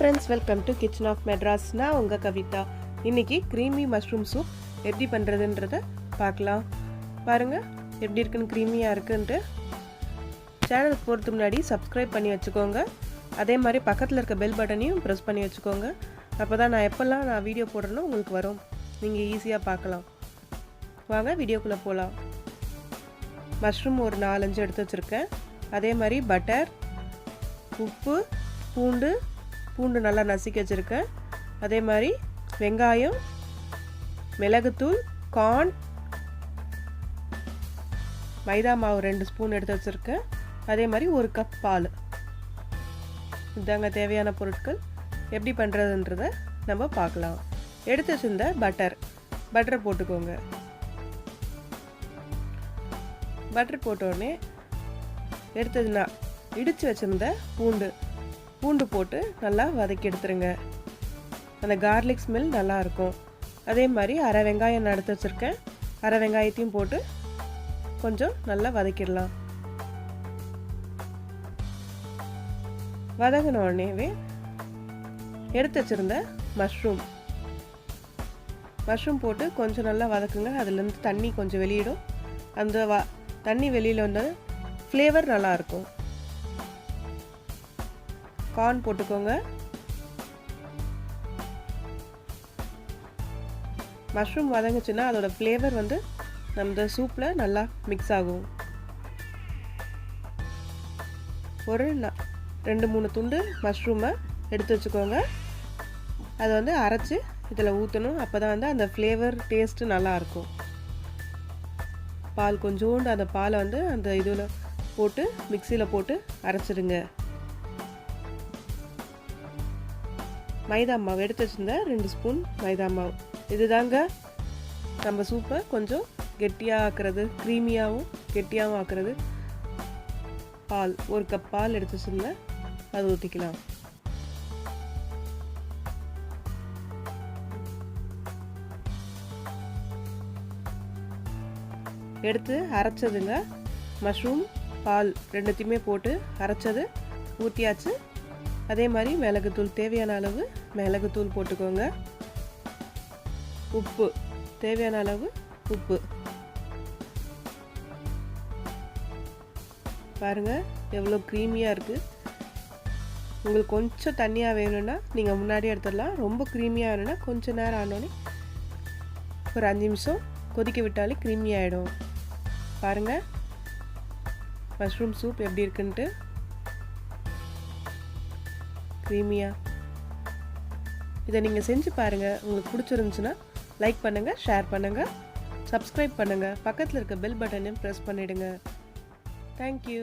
friends, welcome to Kitchen of Madras. நான் உங்க கவிதா. இன்னைக்கு creamy mushroom soup எப்படி பண்றதுன்றத பார்க்கலாம். பாருங்க எப்படி இருக்குன்னு creamy-ஆ இருக்குன்னு. சேனல் போறதுக்கு முன்னாடி subscribe பண்ணி வச்சுக்கோங்க. அதே மாதிரி பக்கத்துல இருக்க bell பட்டனையும் press பண்ணி வச்சுக்கோங்க. அப்பதான் நான் எப்பலாம் வீடியோ போடுறேனோ உங்களுக்கு வரும். நீங்க ஈஸியா பார்க்கலாம். வாங்க வீடியோக்குள்ள போலாம். மஷ்ரூம் ஒரு 4-5 எடுத்து வச்சிருக்கேன். அதே மாதிரி பட்டர், உப்பு, பூண்டு நல்லா நசுக்கி வச்சிருக்கேன். அதே மாதிரி வெங்காயம், மிளகுத்தூள், கார்ன், மைதா மாவு 2 ஸ்பூன் எடுத்து வச்சிருக்கேன். அதே மாதிரி 1 கப் பால். இதாங்க தேவையான பொருட்கள். எப்படி பண்ணுறதுன்றதை நம்ம பார்க்கலாம். எடுத்து வச்சிருந்த பட்டரை போட்டுக்கோங்க. பட்டர் போட்டோடனே எடுத்ததுன்னா இடித்து வச்சிருந்த பூண்டு போட்டு நல்லா வதக்கி எடுத்துருங்க. அந்த கார்லிக் ஸ்மெல் நல்லா இருக்கும். அதே மாதிரி அரை வெங்காயம் எடுத்து வச்சுருக்கேன். அரை வெங்காயத்தையும் போட்டு கொஞ்சம் நல்லா வதக்கிடலாம். வதங்கின உடனேவே எடுத்து வச்சுருந்த மஷ்ரூம் போட்டு கொஞ்சம் நல்லா வதக்குங்க. அதுலேருந்து தண்ணி கொஞ்சம் வெளியிடும். அந்த தண்ணி வெளியில் வந்து ஃப்ளேவர் நல்லாயிருக்கும். கார்ன் போட்டுக்கோங்க. மஷ்ரூம் வதங்குச்சுன்னா அதோட ஃப்ளேவர் வந்து நம்ம சூப்பில் நல்லா மிக்ஸ் ஆகும். ஒரு 2-3 துண்டு மஷ்ரூமை எடுத்து வச்சுக்கோங்க. அதை வந்து அரைச்சி இதில் ஊற்றணும். அப்போ தான் வந்து அந்த ஃப்ளேவர் டேஸ்ட்டு நல்லாயிருக்கும். பால் கொஞ்சோண்டு அந்த பாலை வந்து அந்த இதில் போட்டு மிக்சியில் போட்டு அரைச்சிடுங்க. மைதா மாவு எடுத்து வச்சுருந்த 2 ஸ்பூன் மைதா மாவு. இதுதாங்க நம்ம சூப்பை கொஞ்சம் கெட்டியாக ஆக்குறது, க்ரீமியாகவும் கெட்டியாகவும் ஆக்குறது. பால் 1 கப் பால் எடுத்து வச்சுருந்தேன். அது ஊற்றிக்கலாம். எடுத்து அரைச்சதுங்க. மஷ்ரூம், பால் 2த்தையுமே போட்டு அரைச்சது ஊற்றியாச்சு. அதே மாதிரி மிளகுத்தூள், தேவையான அளவு மிளகுத்தூள் போட்டுக்கோங்க. உப்பு, தேவையான அளவு உப்பு. பாருங்க எவ்வளோ க்ரீமியாக இருக்குது. உங்களுக்கு கொஞ்சம் தண்ணியாக வேணும்னா நீங்கள் முன்னாடியே எடுத்துடலாம். ரொம்ப க்ரீமியாக வேணும்னா கொஞ்சம் நேரம் ஆனோடனே ஒரு 5 நிமிஷம் கொதிக்க விட்டாலே க்ரீமி ஆகிடும். பாருங்கள் மஷ்ரூம் சூப் எப்படி இருக்குன்ட்டு. க்ரீமியாக இதை நீங்கள் செஞ்சு பாருங்கள். உங்களுக்கு பிடிச்சிருந்துச்சுன்னா லைக் பண்ணுங்கள், ஷேர் பண்ணுங்கள், சப்ஸ்கிரைப் பண்ணுங்கள். பக்கத்தில் இருக்க பெல் பட்டனையும் ப்ரெஸ் பண்ணிவிடுங்க. தேங்க்யூ.